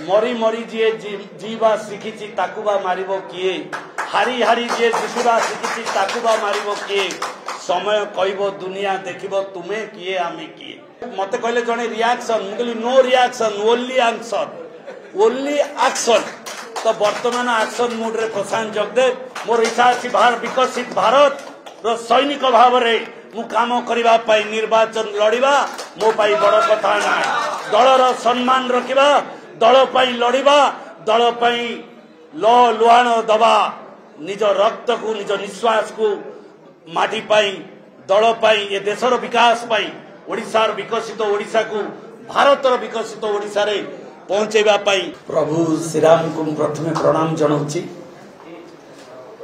मरी मरी जी जीवा शिखी ताकुबा मारिबो किए हारी हारी जी जितिबा शिखी ताकुबा मारिबो किए समय कहबो दुनिया देखिबो तुम्हें किए आमे किए मते कहले जने रिएक्शन मुगली no reaction only answer only action तो वर्तमान एक्शन मूड रे प्रशांत जगदेव मोर इच्छा अछि विकसित भारत रो सैनिक भाव रे मु काम करिबा पई निर्वाचन लड़िबा मो पई बड़ कथा ना दलर सम्मान रखिबा दल पई लड़िबा दल पई लुहाण दबा निज रक्त को निज निश्वास को माटी पाई दल पाई ए देशर विकास पाई ओडिशार विकसित ओडिशा को भारतर विकसित ओडिशा रे पहुंचेबा पाई प्रभु श्री राम को प्रथमे प्रणाम जनाउछि।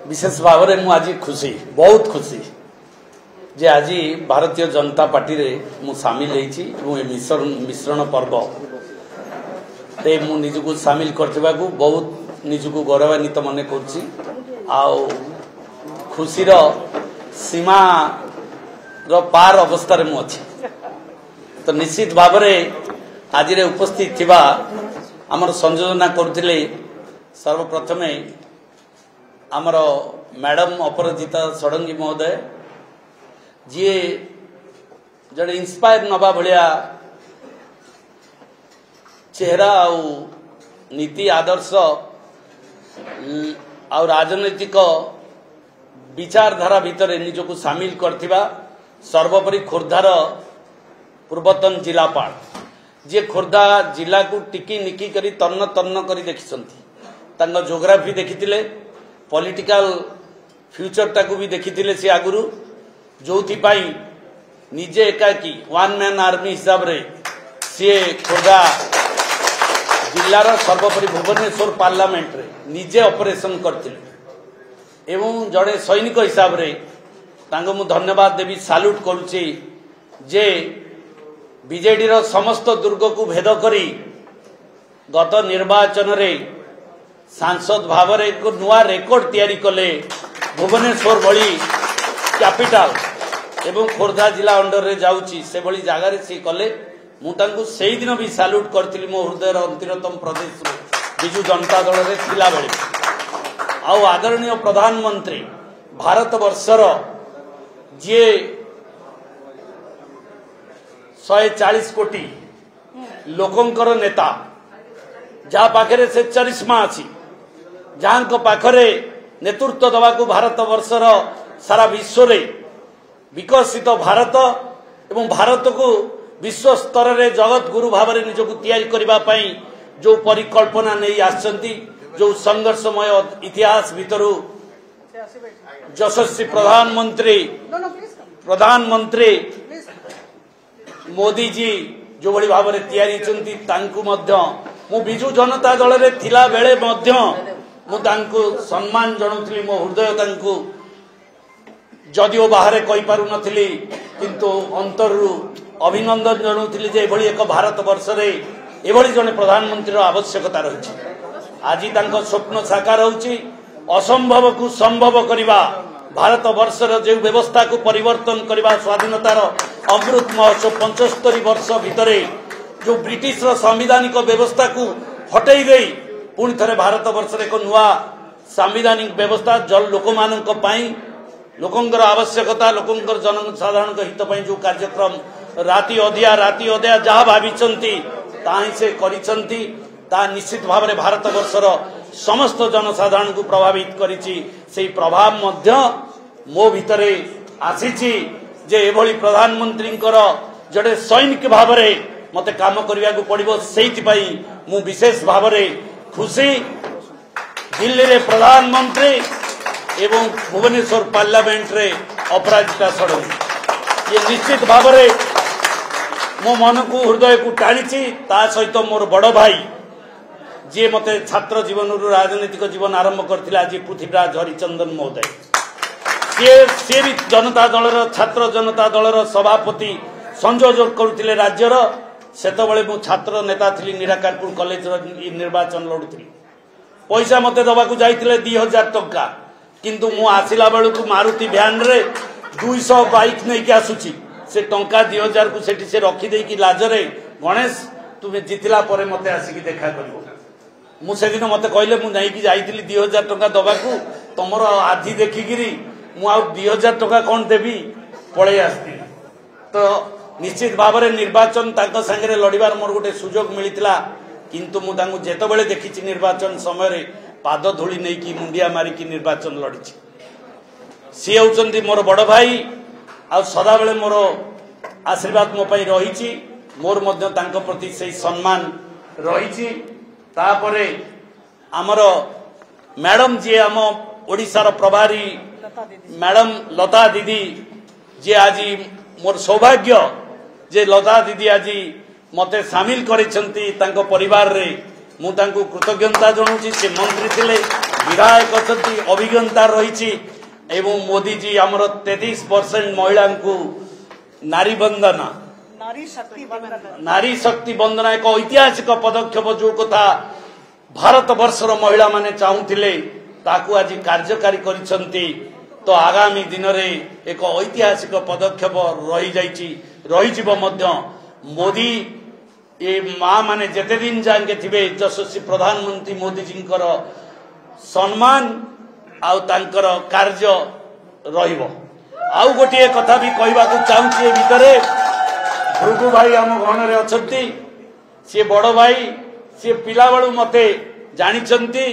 विशेष भाव में मु आज खुशी बहुत खुशी जे आज भारतीय जनता पार्टी रे मु शामिल होइछि मिश्रण पर्व ते मु निजको शामिल करथिबा को बहुत निजको गौरवान्वित मने करछि आउ खुशीर सीमा रो पार अवस्था रे मु अछि। तो निश्चित भाव में आज रे उपस्थित थिबा हमर संयोजना करथिले सर्वप्रथमे आमर मैडम अपराजिता षडंगी महोदय जी जड़े इंस्पायर नवा भलिया चेहरा आउ नीति आदर्श आउ राजनैतिक विचारधारा भितर निजको सामिल करथिबा सर्वोपरि खोर्धार पूर्वतन जिलापाल जे खोर्धा जिला को टिकी निकी करी तन्न तन्न करी देखिसंती तांगा ज्योग्राफी देखिथिले पॉलिटिकल फ्यूचर टाकू भी देखिथिले से आगुरु जोथि पाई निजे एकाकी वन मैन आर्मी हिसाब रे से खोर्धा जिलार सर्वोपरि भुवनेश्वर पार्लियामेंट रे निजे ऑपरेशन करथिले एवं जड़े सैनिक हिसाब रे तांगो मु धन्यवाद देवी साल्यूट करूची जे बीजेडी रो समस्त दुर्ग को भेद करी गत निर्वाचन रे सांसद भाव रे एक नुआ रेकर्ड तैयारी कले भुवनेश्वर भली कैपिटल एवं खोर्धा जिला अंडर रे जाउची से भली जागा रे से कले मु तांको सेही दिन भी साल्यूट करथिली मो हृदय रो अंतिरतम प्रदेश रे बिजू जनता दल रे थिला बेले आउ आदरणीय प्रधानमंत्री भारत वर्षर जे 140 कोटी लोकंकर नेता जहाँ पाखरे से चरिश्मा अच्छी जहाँ पाखरे नेतृत्व दवा को भारत वर्षर सारा विश्व रे विकसित भारत एवं भारत को विश्व स्तर रे जगत गुरु भाव में निजको तैयारी करबा पई जो परिकल्पना नहीं आछंती जो संघर्षमय इतिहास भितरु यशस्वी प्रधानमंत्री मोदी जी जो भली भाव में तैयारी चंती तांकु मध्य मु बिजू जनता दल रे थिला बेले मध्य मु तांकु सम्मान जणाउथली मो हृदय तांकु जदिओ बाहर कहि पारु नथिली किंतु अंतरु अभिनंदन जणाउथली जे एभली एक भारत वर्ष रे एभली जने प्रधानमंत्री रो आवश्यकता रहिछि। आज तांको स्वप्न साकार होउछि असंभव को संभव करिबा भारत वर्षर जो व्यवस्था को परिवर्तन करने स्वाधीनतार अमृत महोत्सव 75 वर्ष भितर जो ब्रिटिश संवैधानिक व्यवस्था को हटई दे पुणी थे भारत वर्ष एक नुआ संवैधानिक व्यवस्था जल लोक लोकंर आवश्यकता लोकंर जनसाधारण हित जो कार्यक्रम राति अधिया जहाँ भावी से करिसंती ता निश्चित भाव में भारत वर्षर समस्त जनसाधारण को प्रभावित करिछि से प्रभाव मध्य मो भितरे आसीछि जे एभली प्रधानमंत्री जड़े सैनिक भाव में मते काम करने को पड़ो से मु विशेष भाव में खुशी दिल्ली रे प्रधानमंत्री एवं भुवनेश्वर पार्लियामेंट रे अपराजिता षडंगी ये निश्चित भाव में मो मन को हृदय को टाणी ता सहित मोर बड़ भाई जी मते छात्र जीवन राजनीतिक जीवन आरंभ करथिले आज पृथ्वीराज हरिचंदन महोदय सी भी जनता दलर छात्र जनता दलर सभापति संयोजक करुथिले राज्यर सेतबेले मु छात्र नेता थिली निराकारपुर कॉलेज निर्वाचन लड़ुथी पैसा मते दबा को जाइथिले 2000 टंका किंतु मु आसिला बेलू मारुति भ्यान रे 200 बाइक नहीं के आसुची से टंका 2000 को सेठी से रखी देकी लाजरे गणेश तुम्हें जितला परे मते आसिकी देखा करिवो मुझे मत कहले मुझे जाइली 2000 टंका दबाकू तुमर आधि देखिकी मुझे 2000 टंका कौन देवी पलि आसती तो निश्चित भाव में निर्वाचन सांगे लड़ार मोर गोटे सुजोग मिलता किंतु मुझे जिते देखी निर्वाचन समय पाद धूली नहीं कि मुंडिया मारिकी निर्वाचन लड़ी सी होती मोर बड़ भाई आ सदा बेले मोर आशीर्वाद मो पाई रही मोर मध्य तांको प्रति से सम्मान रही तापरे आमर मैडम जी आम ओडिशार प्रभारी मैडम लता दीदी जे आज मोर सौभाग्य जे लता दीदी आज मते सामिल करिसेंती तांको परिवार रे मु तांको कृतज्ञता जणाउची से मंत्री थिले विधायक अछंती अभिज्ञता रही एवं मोदी जी आमर 33% महिला को नारी वंदना नारी शक्ति वंदना एक ऐतिहासिक पदक्षेप जो कथा भारत वर्षर महिला माने चाहूले ताकू आज कार्यकारी करिसेंती तो आगामी दिन रे एक ऐतिहासिक पदक्षेप रही मोदी ये माँ माने जेते दिन जाके थे यशस्वी प्रधानमंत्री मोदी जी सम्मान आउ तांकर कार्य रहिबो आउ गोटे कथा भी कहबा को चाहूची भितरे भृगु भाई आम गण रे अछंती सी बड़ भाई सी पिला बेलू मते जानिचंती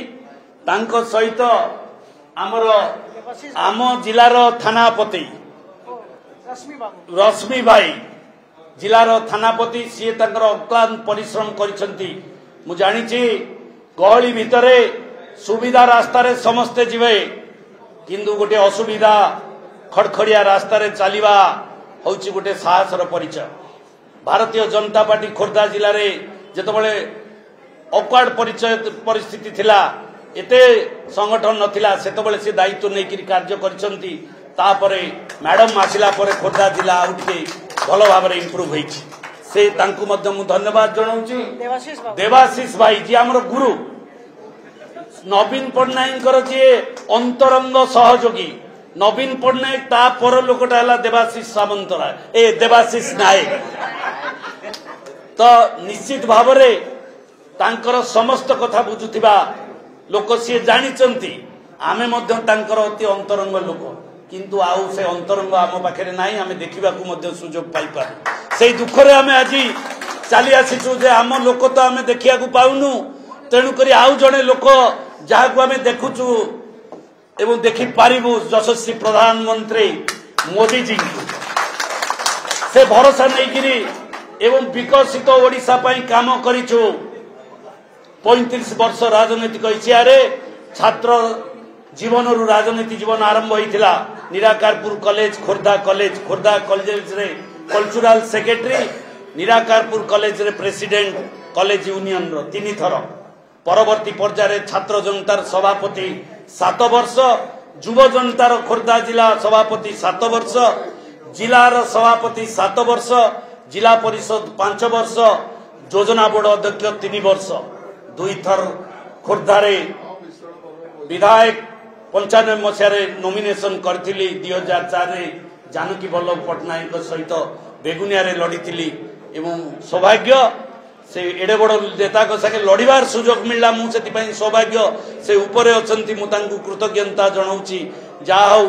तांको सहित आमर आम जिलार थानापति रश्मि भाई जिलार थानापति सी तांकर अक्लांत परिश्रम करिसंती मु जानिची गहली भितरे सुविधा रास्ता रे समस्ते जीवे किंतु गोटे असुविधा खड़खड़िया रास्ता रे चलिबा होची गोटे साहसर परिचय भारतीय जनता पार्टी खोर्धा जिले में जितेबाला अक्वार्ड परिचय परिस्थिति थिला एते संगठन नथिला सेतेबाला से दायित्व नहीं कार्य करिसंती तापरे मैडम आसिला परे खोर्धा जिला आउ टिके भल भाव में इम्प्रूव होईछि से तांकु मध्य मु धन्यवाद जणाउछि देवाशीष भाई जी हमर गुरु नवीन पट्टनायक जी अंतरंग सहयोगी नवीन पट्टनायक ता पर लोकटा हला देवाशीष सामंतराय ए देवाशीष नायक तो निश्चित भाव रे तांकर समस्त कथा बुझुथिबा लोक सी जानिचंती आमे मध्य तांकर अति अंतरंग लोक किंतु आउ से अंतरंग आम पाखे नाही आमे देखिबा को मध्य सुजोग पाई पार से दुख रे आमे आजी चली आसीचु जे आम लोक तो आमे देखिया को पाउनु तेणु करी आउ जणे लोक जहाँ को आमे देखुचु एवं देखि पारिबु यशस्वी प्रधानमंत्री मोदी जी से भरोसा नहीं एवं विकसित ओडिशा पाई काम करिछु 35 वर्ष राजनीतिक इतिहास छात्र जीवन रु राजनीति जीवन आरंभ होइथिला निराकारपुर कॉलेज खोर्धा कॉलेज रे कल्चरल सेक्रेटरी निराकारपुर कॉलेज रे प्रेसिडेंट कॉलेज यूनियन रो 3 थर परवर्ती पर्यायर छात्र जनतार सभापति 7 वर्ष युव जनतार खोर्धा जिला सभापति 7 वर्ष जिलार सभापति 7 वर्ष जिला परिषद 5 वर्ष योजना बोर्ड अध्यक्ष 3 वर्ष 2 थर खोर्धारे विधायक 95 मसीह नॉमिनेशन करथिली 2004 जानकी वल्लभ पट्टनायक सहित बेगुनिया रे लड़ीथिली एवं सौभाग्य से एडे बड़ नेता संगे लड़ार सुजोग मिलला मुझे सौभाग्य से उपरे अछंती मु तांकु कृतज्ञता जणाउची जा हौ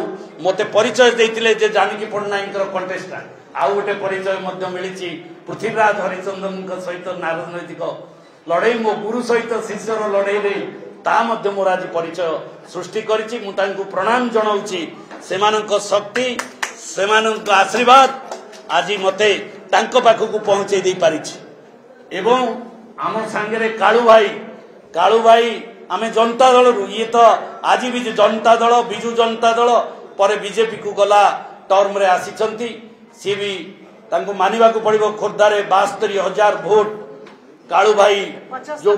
मते परिचय देइतिले जे जानकी पट्टनायक कंटेस्टेंट आउ गोटे परिचय मध्य मिलिछि पृथ्वीराज हरिचंद्रन सहित राजनैतिक लड़ाई मो गुरु सहित शिष्यर लड़ाई रे ता मध्य मोर आज परिचय सृष्टि करिछि मु तांकु प्रणाम जणाउची सेमानक शक्ति सेमानक आशीर्वाद आज मते तांको पाखकु पहुंचे दे पारिछि एवं आम सांगे कालू भाई आमे जनता दल रु ये तो आज भी जनता दल बिजु जनता दल पर बीजेपी को गला टर्म रे आसीचंती सी भी तांको मानिबा को पड़िबो खोर्धा रे 72,000 वोट कालू भाई जो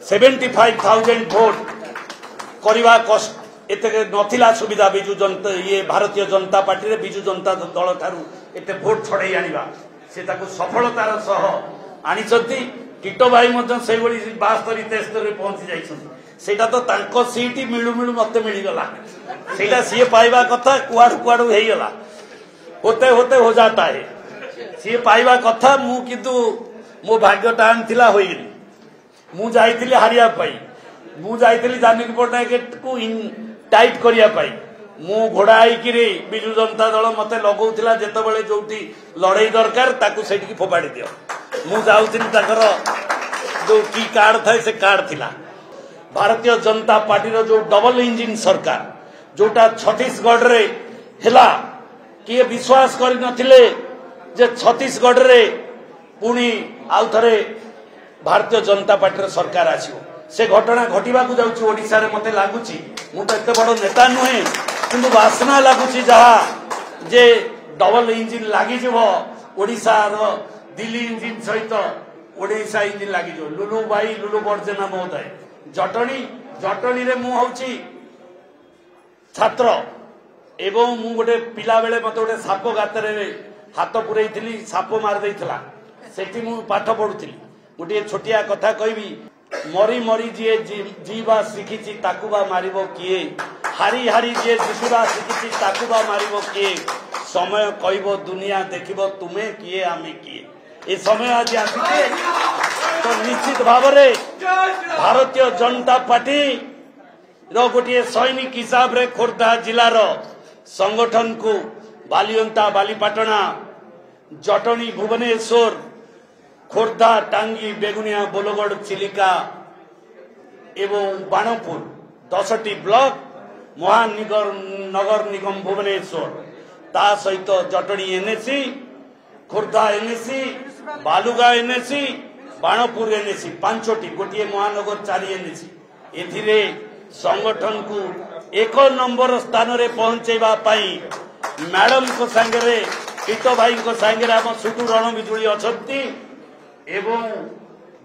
75,000 वोट करवा कष्ट एते नथिला सुविधा बिजु जनता ये भारतीय जनता पार्टी रे बिजु जनता दल थारु एते वोट छड़ाई आनिबा से ताको सफलतार सह आनिचंती कीटो भाई मध्य से 72-73 पहुंची जाइछंती सेटा तो तांको सीट मिलु मिलु मते मिली गला सेटा सीए पाइबा कथा कुआडू कुआडू हेई गला होते होते हो जाता है सीए पाइबा कथा मु किंतु मो भाग्य टान थिला होई गेली मु जाइथिली हारिया पाई मु जाइथिली दानिक पट्टनायक को टाइट करिया पाई मु घोड़ा आईकिरी बिजु जनता दल मते लगौथिला जेतेबेले जोठी लड़ाई दरकार ताकू सेठी फोपाड़ी दियो मु जाउथिनी ताकर जो की कार्ड था से कार्ड थिला भारतीय जनता पार्टी रो जो डबल इंजिन सरकार जोटा छत्तीसगढ़ रे हेला किए विश्वास करि नथिले जे छत्तीसगढ़ रे पुणी आउ थरे भारतीय जनता पार्टी रो सरकार आसीओ से घटना घटिबा को जाउची ओडिसा रे मते लागुची मु तो एते बड़ नेता नुहे किंतु वासना लागुची जहा जे डबल इंजिन लागि जबो ओडिसा रो दिल्ली इंजिन सहित ओडिसा इंजिन लागि जो लुलु भाई लुलु बर्जना महोदय जटणी रे मु होची छात्र एवं मु गोटे पिला बेले मते गोटे साप गातरे हाथ पुरैथिली साप मार देइथला सेठी मु पाठ पढुथिली गोटे छोटिया कथा कहबी मरी मरी जे जीवा शिखिची ताकुबा मारिबो किए हारी हारी जे जीवा शिखिची ताकुबा मारिबो किए समय कहबो दुनिया देखिबो तुमे किए आमे किए ए समय आज आसीचे तो निश्चित भाव रे भारतीय जनता पार्टी रो गोटे सैनिक हिसाब रे खोर्धा जिला रो संगठन को बालियंता बालीपाटना जटणी भुवनेश्वर खोर्धा टांगी बेगुनिया बोलगढ़ चिलिका एवं बाणपुर 10टी ब्लॉक महानगर निगम भुवनेश्वर ता सहित Jatni NAC Khordha NAC Balugaon NAC Banapur NAC 5टी गोटे महानगर 4 एनएसी एथिरे संगठन को 1 नंबर स्थान रे पहुंचेबा पाई मैडम को संगे पीत भाई को संगे आम सुटू रण बिजुली अछंती एवं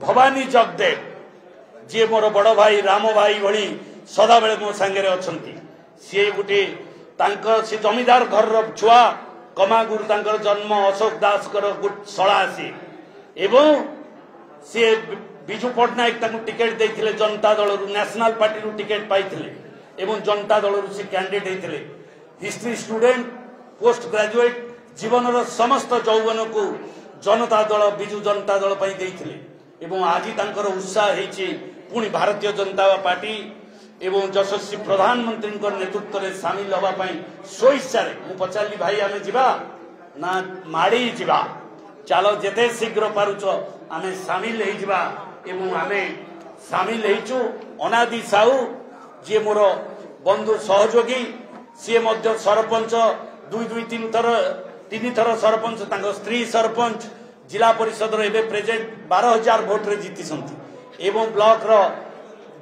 भवानी जगदेव जी मोर बड़ भाई राम भाई भली सदा बेले मो संगे अछंती सी गोटे से जमीदार घर छुआ कमागुरु तांकर जन्म अशोक दास शला सी एवं सी विजु पट्टनायक टिकेट देते Janata Dal national party ticket पाई एवं जनता दल से कैंडिडेट होते हिस्ट्री स्टूडेंट पोस्ट ग्रेजुएट जीवन समस्त यौवन को जनता दल विजु जनता दल एवं आज तांकर उत्साह होती पुणी भारतीय जनता पार्टी एवं यशस्वी प्रधानमंत्री नेतृत्व में सामिल होगापाई स्वेच्छा मु पचारि भाई आमे जिबा ना माड़ी जिबा चलो जेते शीघ्र पारुच आमे सामिल हो जिबा एवं आमे सामिल होइचु अनादि साहू जी मोर बंधु सहयोगी सी मध्य सरपंच 2-3 थर सरपंच तांको स्त्री सरपंच जिला परिषद रे प्रेजेंट 12,000 भोट रे जीति संती एवं ब्लॉक रो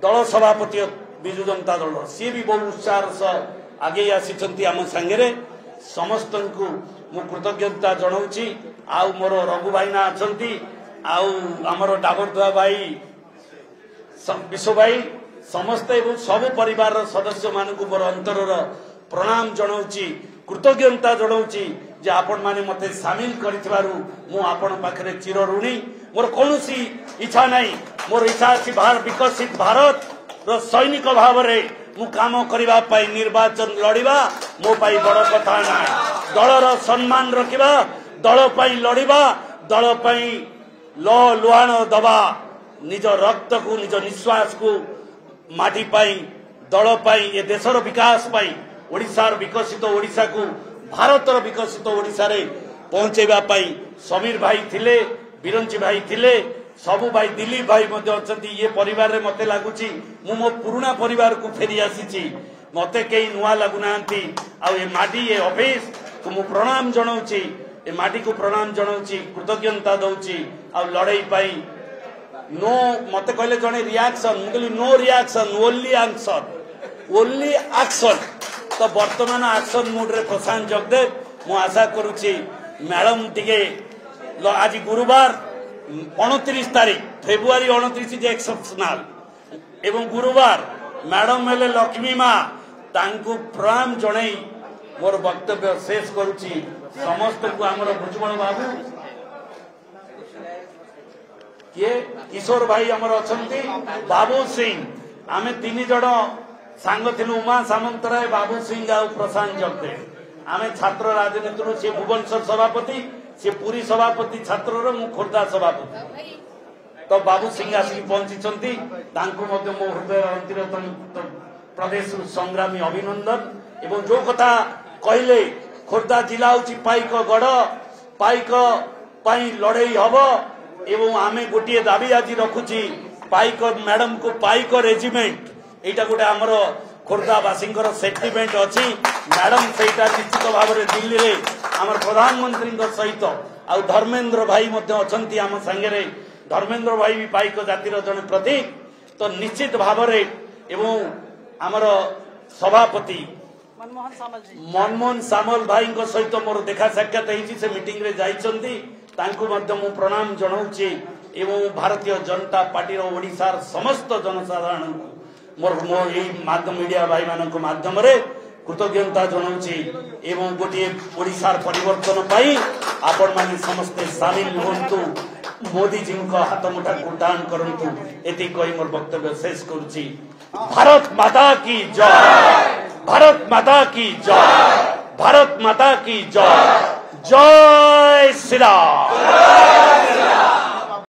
दल सभापति विजु जनता दल सी भी बहुत उत्साह आगे आसी आम सांगे समस्त को मु कृतज्ञता जनाऊँगी आउ मोर रघु भाईना अच्छा आमर डाबरदुआ भाई विश्व भाई समस्त एवं सब परिवार सदस्य मान मोर अंतर प्रणाम जनाऊँगी कृतज्ञता जनाऊँगी जे आपण माने मते सामिल करिथिबारु मु आपण पाखरे चिर ऋणी मोर कोनोसी इच्छा नाही मोर इच्छा अछि विकसित भारत रो सैनिक भाव रे मु काम करिबा पाई निर्वाचन लड़िबा मो पाई बड़ कथा ना दलर सम्मान रखिबा दल पाई लड़िबा दल पाई लुहाण दबा निज रक्त को निज निश्वास को माटी पाई दल पाई ए देशर विकास पाई ओडिसार विकसित ओडिसा को भारतर विकसित ओडिसा रे पहुंचेबा पाई समीर भाई थिले बिरंची भाई थिले सबु भाई दिलीप भाई मध्य अछंती ये परिवार रे मते लागुची मु मो पुराना परिवार को फेरी आसीची मते केई नुआ लागुनांती आ ए माटी ए ऑफिस को मु प्रणाम जणाउची ए माटी को प्रणाम जणाउची कृतज्ञता दउची आ लड़ाई पाई नो मते कहले जने रिएक्शन मु कहली नो रिएक्शन ओनली एक्शन तो वर्तमान एक्शन मूड रे प्रशांत जगदेव मु आशा करूची मैडम टिके आज गुरुवार 29 तारीख फेब्रुआरी 29 जे एक्सेप्शनल एवं गुरुवार मैडम मेले लक्ष्मी माँ तांकु प्रणाम जणई मोर वक्तव्य शेष करूची समस्त को हमर भुजबल बाबू किए किशोर भाई हमर अछंती बाबू सिंह आमे 3 जण सांग थिलु उमा सामंतराय बाबू सिंह आ प्रशांत जगदेव आमे छात्र राजनीति से भुवनेश्वर सभापति से पुरी सभापति छात्र मु खोर्धा सभापति तो बाबू सिंह आसिक पहुंची मो हृदय अंतर प्रदेश संग्रामी अभिनंदन एवं जो कथा कहले खोर्धा जिला हूँ पाइक गढ़ पाइक लड़े हम एवं आमे गोटे दाबी आज रखुची पाइक मैडम को पाइक रेजिमेंट यहाँ गोटे आमर खोर्धावासी सेंटिमेंट अच्छी मैडम से निश्चित भाव में दिल्ली रे आम प्रधानमंत्री सहित आ धर्मेंद्र भाई आम सांगे धर्मेंद्र भाई भी पाइक जातिर जन प्रतीक तो निश्चित भाव एवं आमर सभापति मनमोहन सामल भाई सहित मोर देखा साक्षात से मीटिंग रे जाइछंती मु प्रणाम जनाऊँची एवं भारतीय जनता पार्टी ओडिशार समस्त जनसाधारण मोर मोर मीडिया भाई मान माध्यम कृतज्ञता जनाऊँची एवं गोटे ओडिशार परिवर्तन पाई आपण माने समस्ते सामिल हुंतु मोदी जी को हाथ मुठा को दान करंतु एति कहि मोर वक्तव्य शेष करूची। भारत माता की जय, भारत माता की जय, भारत माता की जय, जय श्री राम।